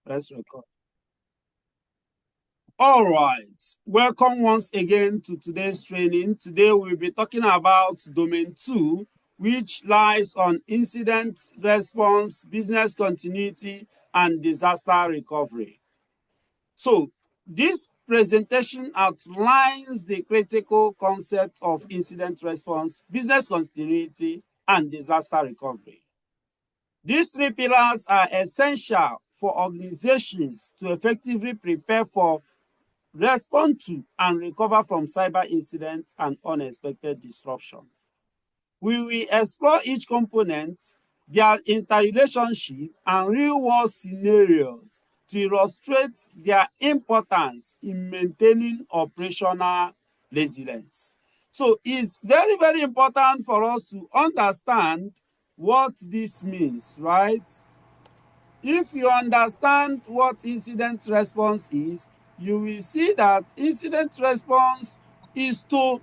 Let's record. All right. Welcome once again to today's training. Today we'll be talking about domain 2, which lies on incident response, business continuity, and disaster recovery. So this presentation outlines the critical concept of incident response, business continuity, and disaster recovery. These three pillars are essential for organizations to effectively prepare for, respond to, and recover from cyber incidents and unexpected disruption. We will explore each component, their interrelationship, and real-world scenarios to illustrate their importance in maintaining operational resilience. So it's very, very important for us to understand what this means, right? If you understand what incident response is, you will see that incident response is to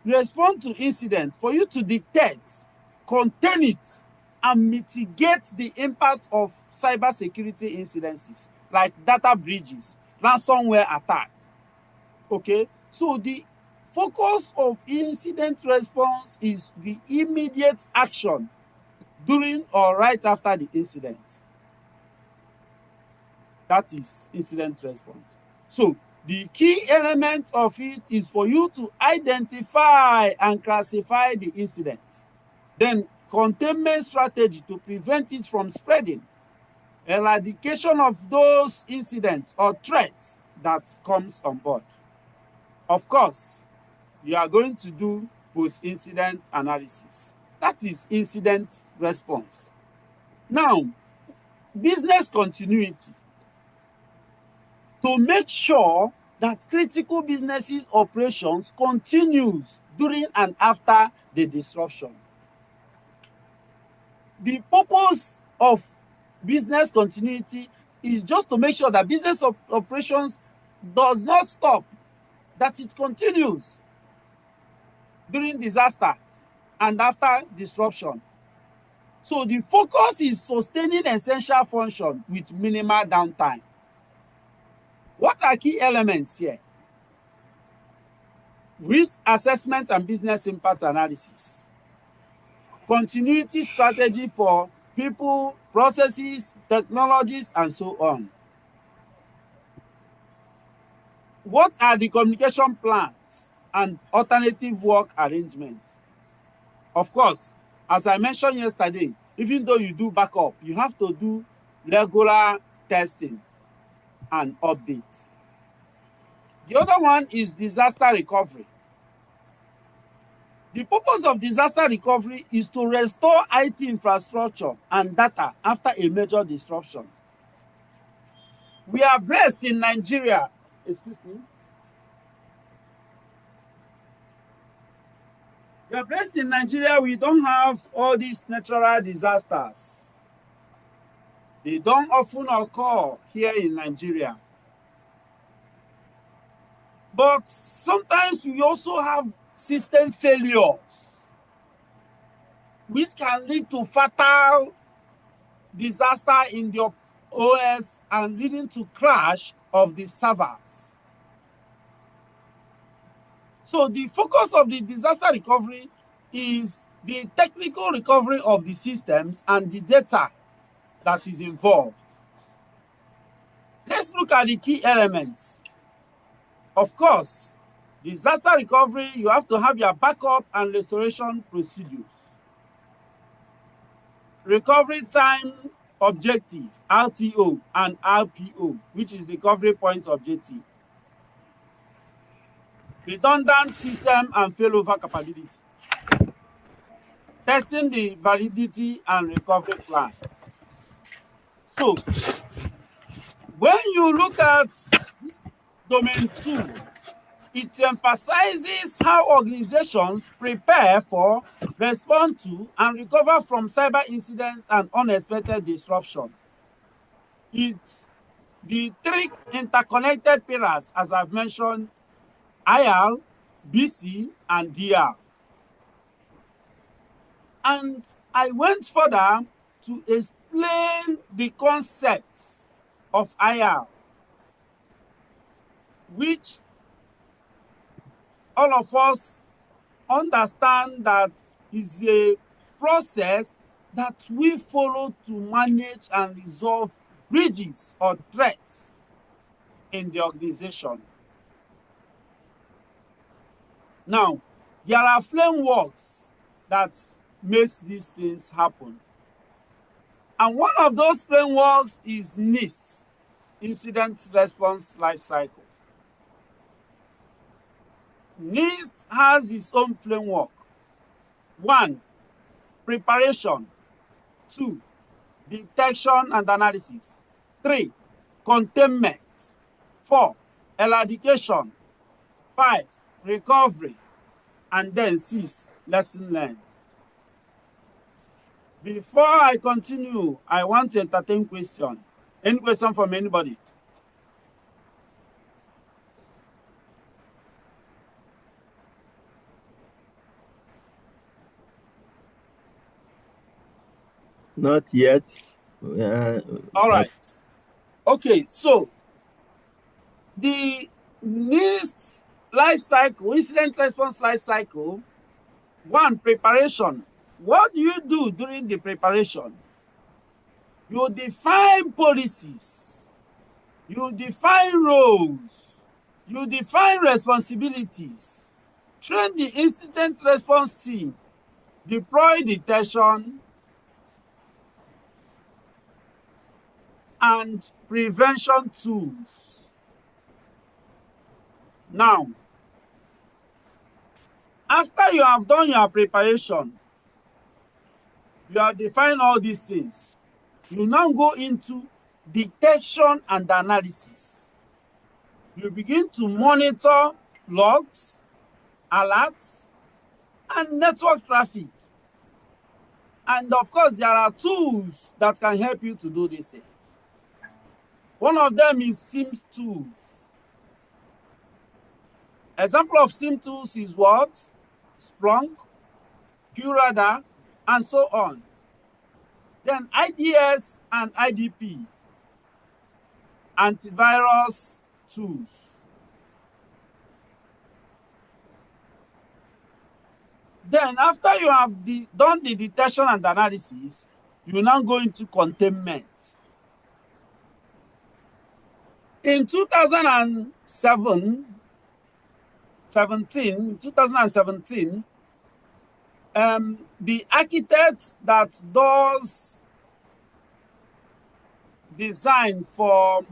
respond to incident for you to detect, contain it, and mitigate the impact of cybersecurity incidences like data breaches, ransomware attack. Okay, so the focus of incident response is the immediate action during or right after the incident. That is incident response. So the key element of it is for you to identify and classify the incident. Then containment strategy to prevent it from spreading. Eradication of those incidents or threats that comes on board. Of course, you are going to do post-incident analysis. That is incident response. Now, business continuity. To make sure that critical businesses operations continues during and after the disruption. The purpose of business continuity is just to make sure that business operations does not stop, that it continues during disaster and after disruption. So the focus is sustaining essential function with minimal downtime. What are key elements here? Risk assessment and business impact analysis. Continuity strategy for people, processes, technologies, and so on. What are the communication plans and alternative work arrangements? Of course, as I mentioned yesterday, even though you do backup, you have to do regular testing and updates. The other one is disaster recovery. The purpose of disaster recovery is to restore IT infrastructure and data after a major disruption. We are blessed in Nigeria. Excuse me. We are blessed in Nigeria. We don't have all these natural disasters. They don't often occur here in Nigeria. But sometimes we also have system failures, which can lead to fatal disaster in the OS and leading to crash of the servers. So the focus of the disaster recovery is the technical recovery of the systems and the data that is involved. Let's look at the key elements. Of course, disaster recovery, you have to have your backup and restoration procedures. Recovery time objective, RTO and RPO, which is the recovery point objective. Redundant system and failover capability. Testing the validity and recovery plan. So, when you look at domain 2, it emphasizes how organizations prepare for, respond to, and recover from cyber incidents and unexpected disruption. It's the three interconnected pillars, as I've mentioned, IR, BC, and DR. And I went further to explain the concepts of IR, which all of us understand that is a process that we follow to manage and resolve breaches or threats in the organization. Now, there are frameworks that makes these things happen. And one of those frameworks is NIST, Incident Response Life Cycle. NIST has its own framework. 1, preparation. 2, detection and analysis. 3, containment. 4, eradication. 5, recovery. And then 6, lesson learned. Before I continue, I want to entertain question. Any question from anybody? Not yet. All right. Okay, so the NIST life cycle, incident response life cycle, 1, preparation. What do you do during the preparation? You define policies, you define roles, you define responsibilities, train the incident response team, deploy detection and prevention tools. Now, after you have done your preparation, you have defined all these things, you now go into detection and analysis. You begin to monitor logs, alerts, and network traffic. And of course, there are tools that can help you to do these things. One of them is SIEM tools. Example of SIEM tools is what? Splunk, QRadar, and so on. Then IDS and IDP, antivirus tools. Then after you have done the detection and analysis, you now go into containment. In 2017, the architect that does design for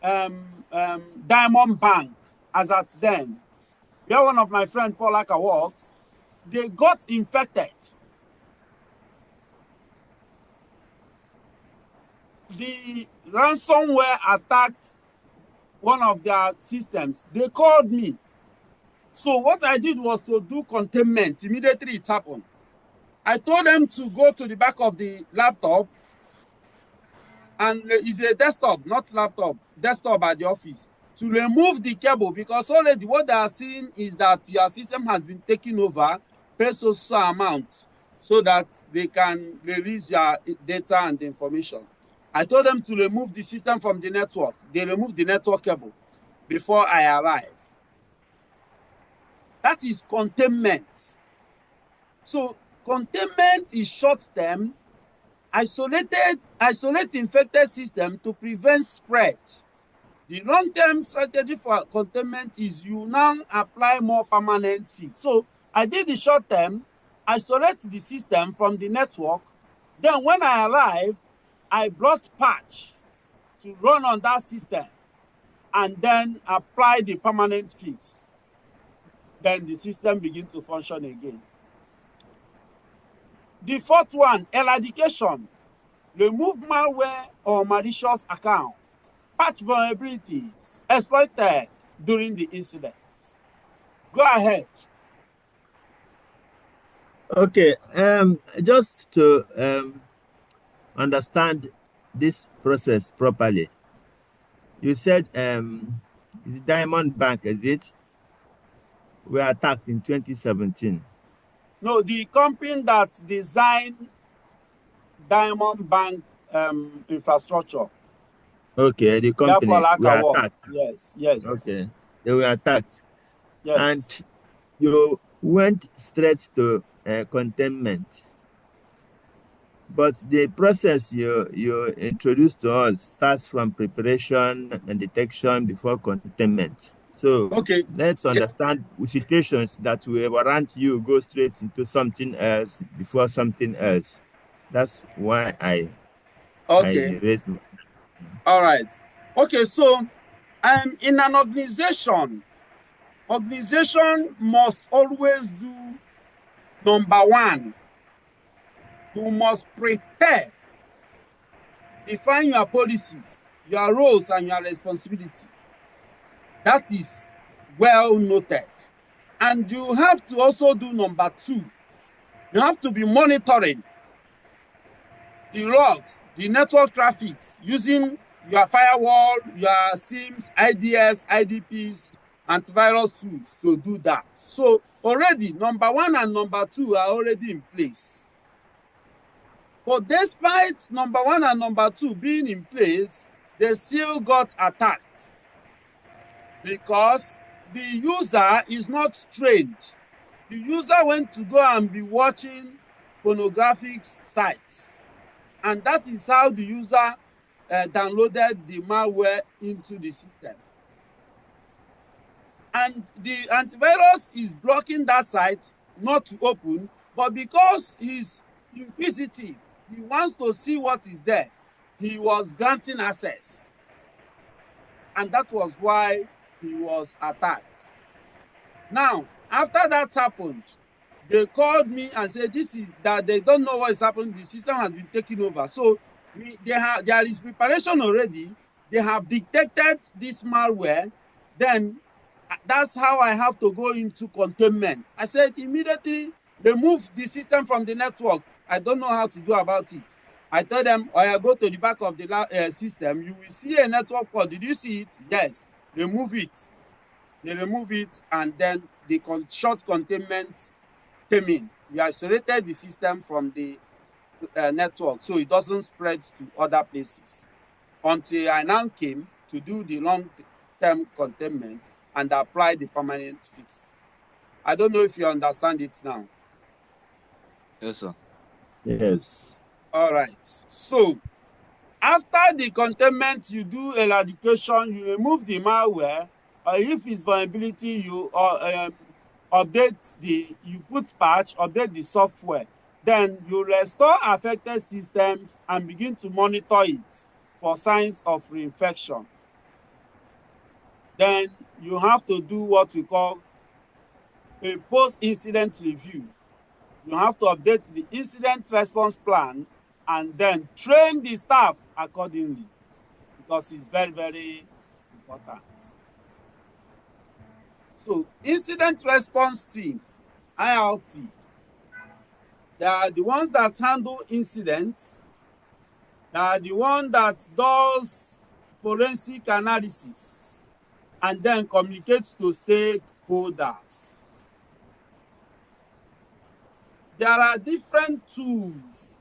Diamond Bank, as at then, where one of my friend Paul Aka works, they got infected. The ransomware attacked one of their systems. They called me. So what I did was to do containment. Immediately it happened. I told them to go to the back of the laptop, and it's a desktop, not laptop, desktop at the office, to remove the cable, because already what they are seeing is that your system has been taken over, pay so amount, so that they can release your data and information. I told them to remove the system from the network. They removed the network cable before I arrived. That is containment. So containment is short term, isolate infected system to prevent spread. The long-term strategy for containment is you now apply more permanent fix. So I did the short term, isolate the system from the network. Then when I arrived, I brought patch to run on that system and then apply the permanent fix. Then the system begins to function again. The fourth one, eradication. Remove malware or malicious accounts. Patch vulnerabilities exploited during the incident. Go ahead. Okay, just to understand this process properly, you said is Diamond Bank, is it? Were attacked in 2017. No, the company that designed Diamond Bank infrastructure. Okay, the where company were Polaka worked. attacked. Yes, yes, Okay, they were attacked. And yes. you went straight to containment. But the process you introduced to us starts from preparation and detection before containment. So Okay. let's Yeah. understand situations that will warrant you go straight into something else before something else. That's why Okay. I raised my. All right. Okay. So, in an organization must always do number one. You must prepare, define your policies, your roles, and your responsibility. That is well noted. And you have to also do number two. You have to be monitoring the logs, the network traffics using your firewall, your SIMs, IDS, IDPs, antivirus tools to do that. So already number one and number two are already in place. But despite number one and number two being in place, they still got attacked because the user is not trained. The user went to go and be watching pornographic sites. And that is how the user downloaded the malware into the system. And the antivirus is blocking that site not to open, but because he's inquisitive, he wants to see what is there, he was granting access. And that was why he was attacked. Now, after that happened, they called me and said this is that they don't know what is happening. The system has been taken over. So there is preparation already. They have detected this malware. Then that's how I have to go into containment. I said immediately remove the system from the network. I don't know how to do about it. I told them, oh, I go to the back of the system. You will see a network port. Did you see it? Yes. Remove it. They remove it, and then the short containment came in. We isolated the system from the network so it doesn't spread to other places until I now came to do the long-term containment and apply the permanent fix. I don't know if you understand it now. Yes, sir. Yes. All right. So after the containment, you do eradication, you remove the malware, or if it's vulnerability, you update you put patch, update the software. Then you restore affected systems and begin to monitor it for signs of reinfection. Then you have to do what we call a post-incident review. You have to update the incident response plan and then train the staff accordingly, because it's very, very important. So incident response team, IRT, they are the ones that handle incidents. They are the one that does forensic analysis and then communicates to stakeholders. There are different tools,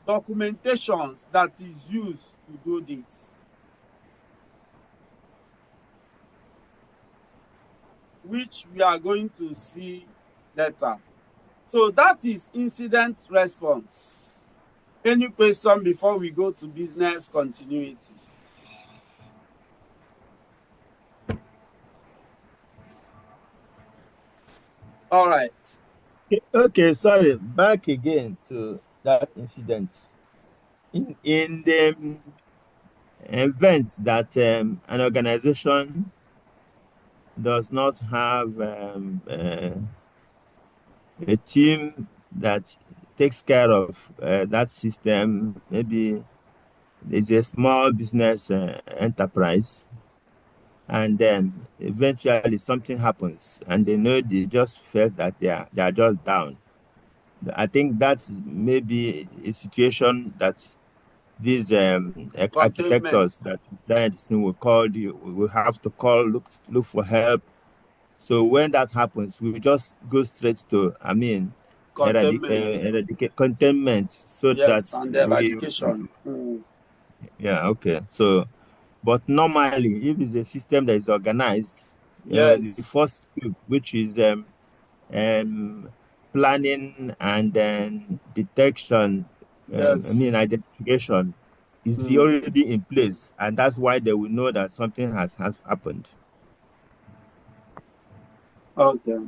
documentations that is used to do this. Which we are going to see later. So that is incident response. Any question before we go to business continuity? All right. Okay, sorry. Back again to that incident. In the event that an organization does not have a team that takes care of that system, maybe it's a small business enterprise, and then eventually something happens, and they know they just felt that they are just down. I think that's maybe a situation that these architects that design this thing will call you. We will have to call, look for help. So when that happens, we just go straight to, Containment. eradicate containment, so Yes, that and eradication. yeah, okay. So But normally, if it's a system that is organized, the Yes. first step, which is planning and then detection, Yes. identification, is Hmm. already in place, and that's why they will know that something has happened. Okay.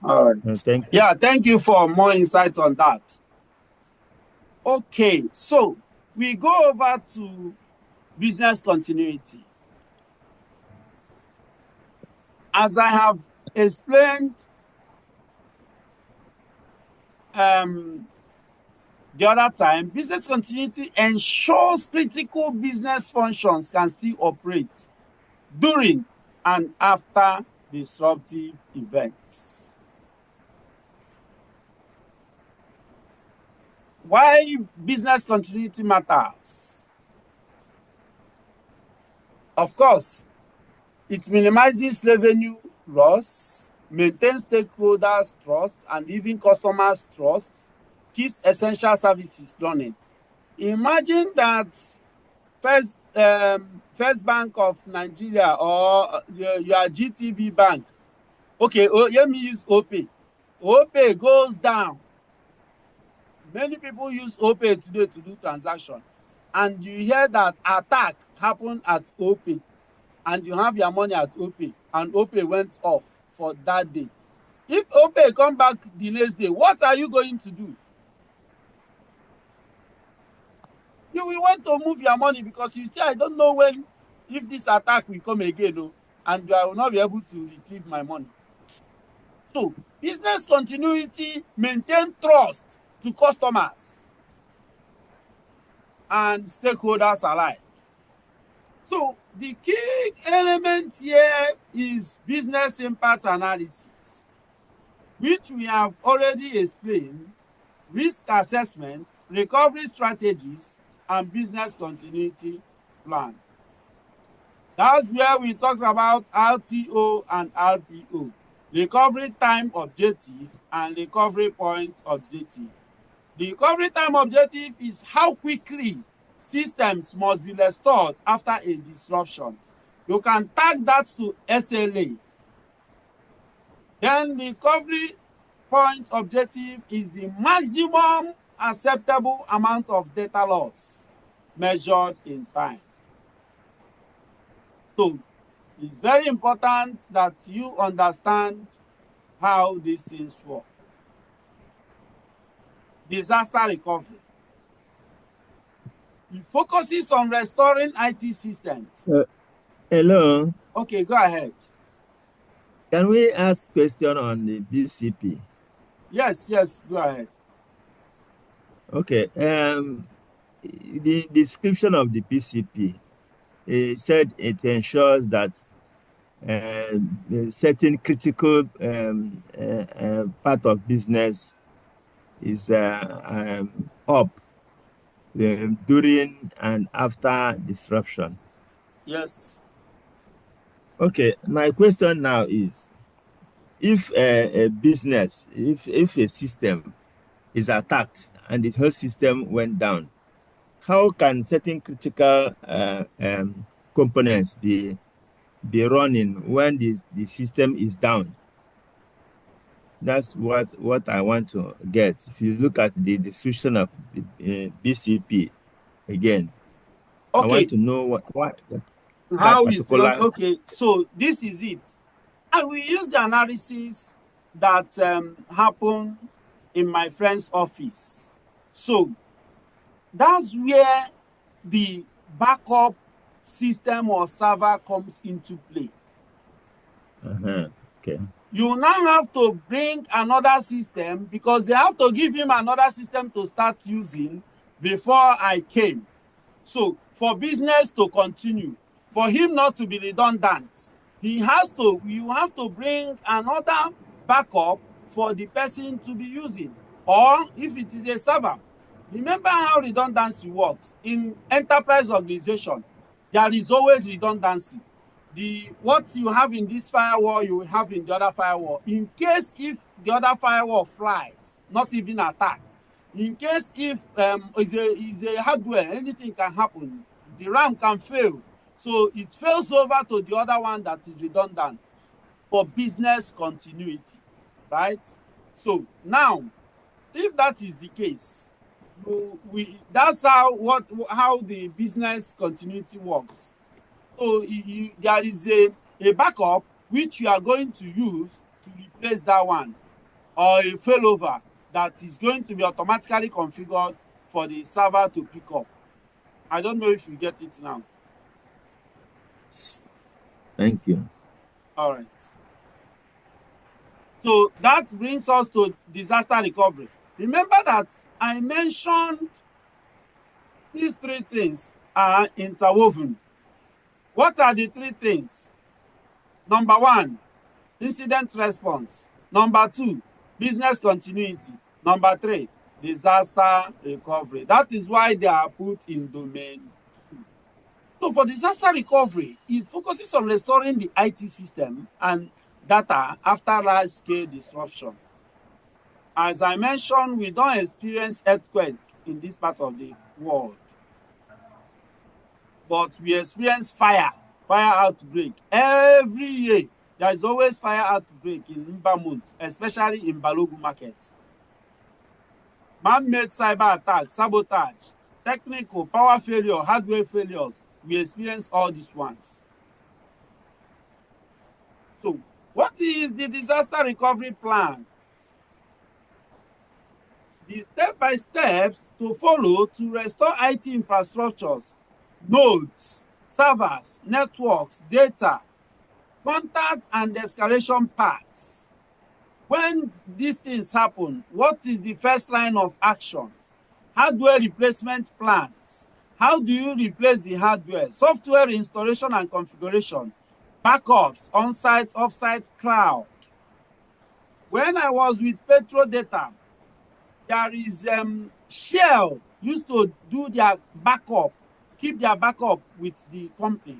All right. Thank you. Yeah, thank you for more insight on that. Okay, so we go over to business continuity. As I have explained the other time, business continuity ensures critical business functions can still operate during and after disruptive events. Why business continuity matters? Of course, it minimizes revenue loss, maintains stakeholders' trust, and even customers' trust, keeps essential services running. Imagine that First Bank of Nigeria or your GTB Bank. Okay, let me use OPay. OPay goes down. Many people use OPay today to do transaction, and you hear that attack happened at OPay, and you have your money at OPay, and OPay went off for that day. If OPay come back the next day, what are you going to do? You will want to move your money because you say, I don't know if this attack will come again, and I will not be able to retrieve my money. So business continuity maintain trust to customers and stakeholders alike. So the key element here is business impact analysis, which we have already explained, risk assessment, recovery strategies, and business continuity plan. That's where we talk about RTO and RPO, recovery time objective and recovery point objective. The recovery time objective is how quickly systems must be restored after a disruption. You can tag that to SLA. Then the recovery point objective is the maximum acceptable amount of data loss measured in time. So it's very important that you understand how these things work. Disaster recovery. It focuses on restoring IT systems. Hello. Okay, go ahead. Can we ask question on the BCP? Yes, go ahead. Okay. The description of the BCP, it said it ensures that certain critical part of business is up during and after disruption. Yes. Okay, my question now is, if a business, if a system is attacked and the whole system went down, how can certain critical components be running when the system is down? That's what I want to get. If you look at the description of BCP again, I want Okay. to know what that How is particular. okay? So this is it. I will use the analysis that happened in my friend's office. So that's where the backup system or server comes into play. Okay. You now have to bring another system because they have to give him another system to start using before I came. So for business to continue, for him not to be redundant, you have to bring another backup for the person to be using. Or if it is a server, remember how redundancy works. In enterprise organization, there is always redundancy. What you have in this firewall, you will have in the other firewall. In case if the other firewall flies, not even attack, in case if is a hardware, anything can happen. The RAM can fail. So it fails over to the other one that is redundant for business continuity, right? So now, if that is the case, that's how the business continuity works. So there is a backup which you are going to use to replace that one, or a failover that is going to be automatically configured for the server to pick up. I don't know if you get it now. Thank you. All right. So that brings us to disaster recovery. Remember that I mentioned these three things are interwoven. What are the three things? Number one, incident response. Number two, business continuity. Number three, disaster recovery. That is why they are put in domain 2. So for disaster recovery, it focuses on restoring the IT system and data after large-scale disruption. As I mentioned, we don't experience earthquake in this part of the world, but we experience fire outbreak. Every year, there is always fire outbreak in Mbamut, especially in Balogun market. Man-made cyber attack, sabotage, technical, power failure, hardware failures, we experience all these ones. So, what is the disaster recovery plan? The step-by-steps to follow to restore IT infrastructures, nodes, servers, networks, data, contacts, and escalation paths. When these things happen, what is the first line of action? Hardware replacement plans. How do you replace the hardware? Software installation and configuration. Backups, on-site, off-site, cloud. When I was with Petrodata, there is Shell used to do their backup, keep their backup with the company.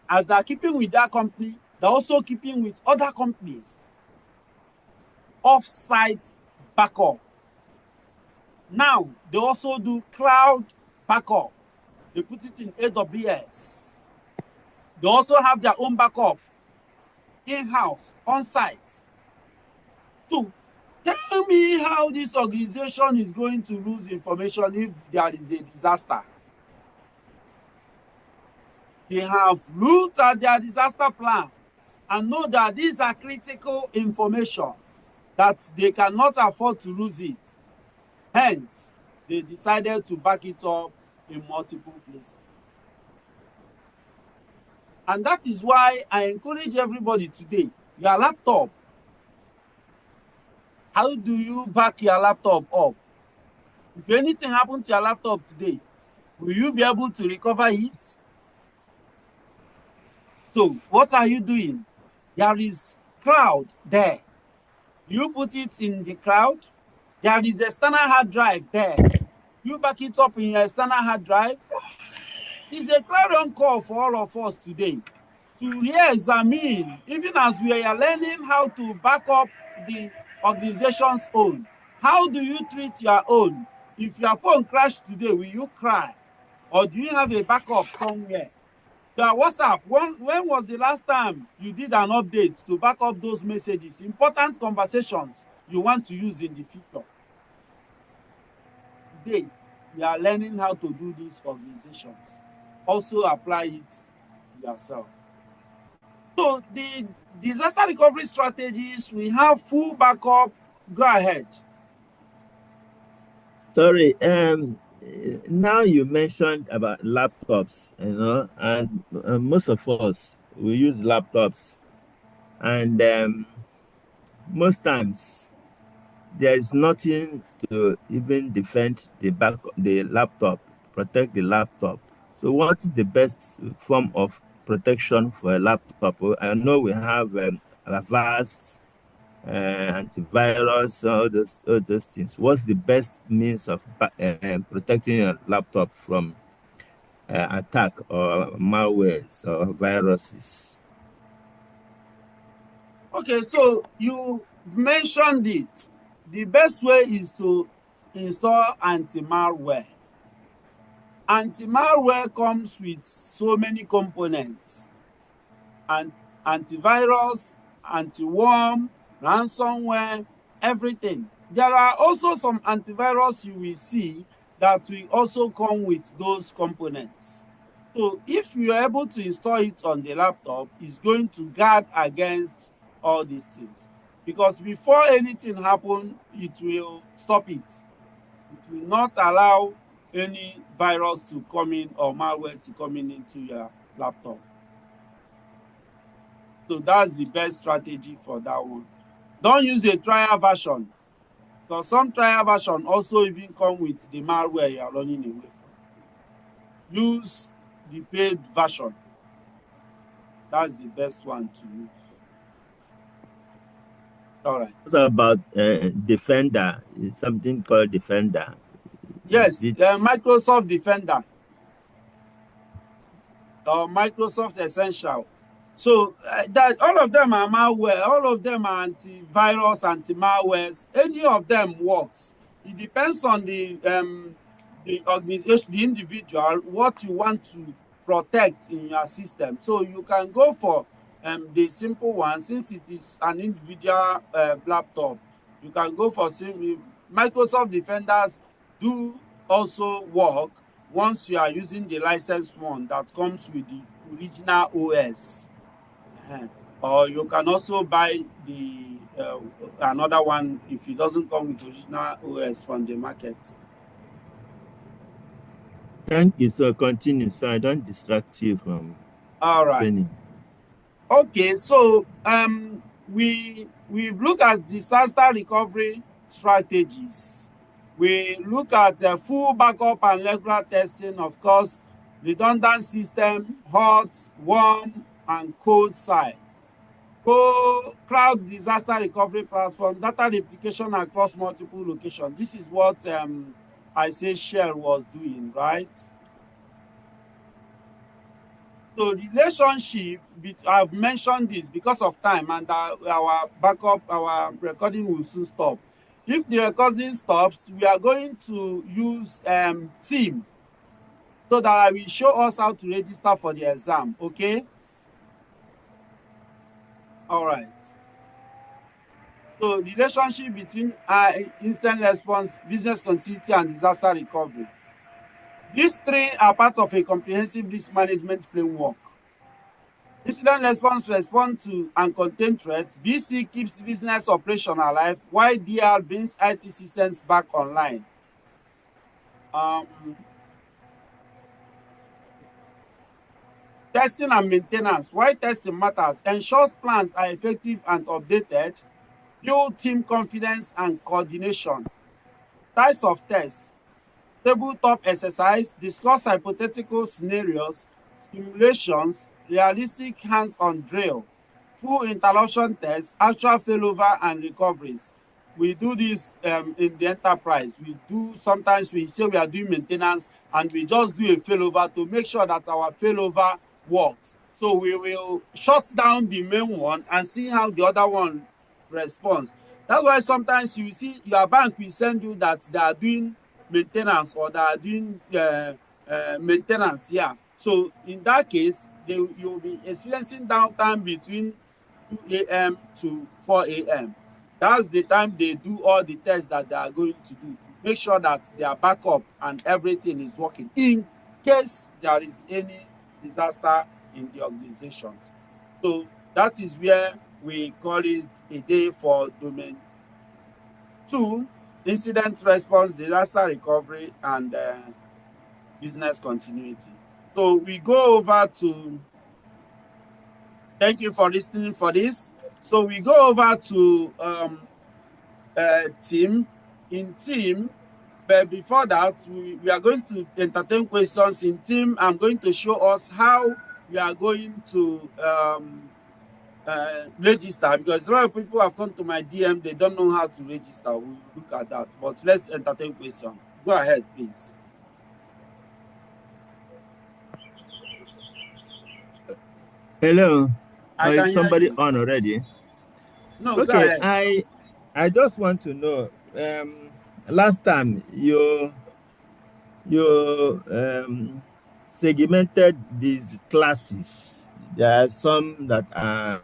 As they're keeping with that company, they're also keeping with other companies. Off-site backup. Now, they also do cloud backup. They put it in AWS. They also have their own backup in-house, on-site. So, tell me how this organization is going to lose information if there is a disaster. They have looked at their disaster plan and know that these are critical information, that they cannot afford to lose it. Hence, they decided to back it up in multiple places. And that is why I encourage everybody today, your laptop. How do you back your laptop up? If anything happens to your laptop today, will you be able to recover it? So what are you doing? There is cloud there. You put it in the cloud. There is external hard drive there. You back it up in your external hard drive. It's a clarion call for all of us today to re-examine, even as we are learning how to back up the organization's own. How do you treat your own? If your phone crashed today, will you cry? Or do you have a backup somewhere? Your WhatsApp, when was the last time you did an update to back up those messages, important conversations you want to use in the future? Today, we are learning how to do this for organizations. Also apply it yourself. So the disaster recovery strategies, we have full backup. Go ahead. Sorry, now you mentioned about laptops, and most of us, we use laptops, and most times there is nothing to even defend the laptop, protect the laptop. So what is the best form of protection for a laptop? I know we have Avast, antivirus, all those things. What's the best means of protecting your laptop from attack or malwares or viruses? Okay, so you mentioned it. The best way is to install anti-malware. Anti-malware comes with so many components, and antivirus, anti-worm, ransomware, everything. There are also some antivirus you will see that will also come with those components. So if you are able to install it on the laptop, it's going to guard against all these things. Because before anything happens, it will stop it. It will not allow any virus to come in or malware to come in into your laptop. So that's the best strategy for that one. Don't use a trial version, because some trial version also even come with the malware you are running away from. Use the paid version. That's the best one to use. All right. What about Defender? Something called Defender. Yes, Microsoft Defender or Microsoft Essential. So that all of them are malware, all of them are antivirus, anti-malwares. Any of them works. It depends on the organization, the individual, what you want to protect in your system. So you can go for the simple one. Since it is an individual laptop, you can go for Microsoft Defenders do also work once you are using the licensed one that comes with the original OS. Or you can also buy the another one if it doesn't come with original OS from the market. Thank you. So continue, so I don't distract you from all right training. Okay, so we've looked at disaster recovery strategies. We look at full backup and regular testing, of course, redundant system, hot, warm, and cold site. Cloud disaster recovery platform, data replication across multiple locations. This is what I say Shell was doing, right? So relationship, I've mentioned this because of time, and our backup, our recording will soon stop. If the recording stops, we are going to use Team so that I will show us how to register for the exam, okay? All right. So relationship between instant response, business continuity, and disaster recovery. These three are part of a comprehensive risk management framework. Incident response respond to and contain threats. BC keeps business operation alive, while DR brings IT systems back online. Testing and maintenance. Why testing matters? Ensures plans are effective and updated. Build team confidence and coordination. Types of tests. Tabletop exercise. Discuss hypothetical scenarios, simulations, realistic hands-on drill. Full interruption test, actual failover and recoveries. We do this in the enterprise. Sometimes we say we are doing maintenance and we just do a failover to make sure that our failover works. So we will shut down the main one and see how the other one responds. That's why sometimes you see your bank will send you that they are doing maintenance or they are doing maintenance here. So in that case, you'll be experiencing downtime between 2 a.m. to 4 a.m. That's the time they do all the tests that they are going to do to make sure that their backup and everything is working in case there is any disaster in the organizations. So that is where we call it a day for domain 2, incident response, disaster recovery, and business continuity. So we go over to, thank you for listening for this. So we go over to team. In team, but before that, we are going to entertain questions. In team, I'm going to show us how we are going to register, because a lot of people have come to my DM, they don't know how to register. We'll look at that, but let's entertain questions. Go ahead, please. Hello. Is somebody on already? No, okay. I just want to know, last time you you segmented these classes. There are some that are